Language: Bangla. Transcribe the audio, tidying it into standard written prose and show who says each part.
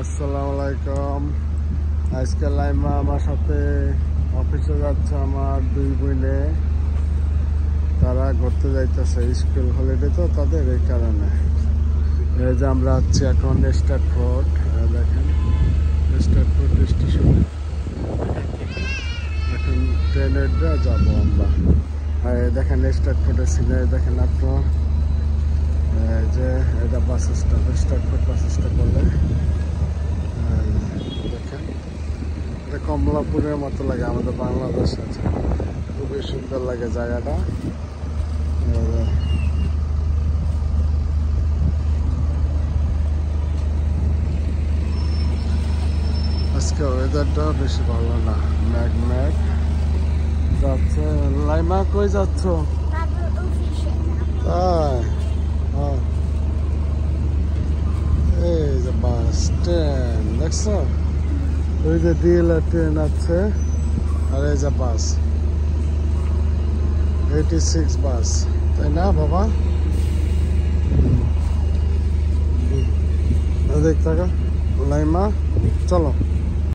Speaker 1: আসসালামু আলাইকুম। আজকে লাইমা আমার সাথে অফিসে যাচ্ছে। আমার দুই বোনে তারা ঘুরতে যাইতেছে, স্কুল হলিডে তো তাদের, এই কারণে। এই যে আমরা আছি এখন স্ট্যাটফোর্ড। দেখেন স্ট্যাটফোর্ড স্টেশনে এখন ট্রেনের যাবো আমরা। দেখেন স্ট্যাটফোর্ডের সিনারি দেখেন আপনার। এই যে এটা বাস স্টপ, স্ট্যাটফোর্ড বাস স্টপ বলে। দেখেন এটা কমলাপুরের মতো লাগে আমাদের বাংলাদেশে। খুবই সুন্দর লাগে জায়গাটা। আজকে ওয়েদারটা বেশি ভালো না, ম্যাগ ম্যাগ যাচ্ছে। লাইমা কই যাচ্ছ? তাই এই যে বাস স্ট্যান্ড দেখছো, ওই যে ডিএলআর ট্রেন আছে, আর এই যে বাস 86 বাস, তাই না বাবা? দেখ থাকা লাইমা, চলো।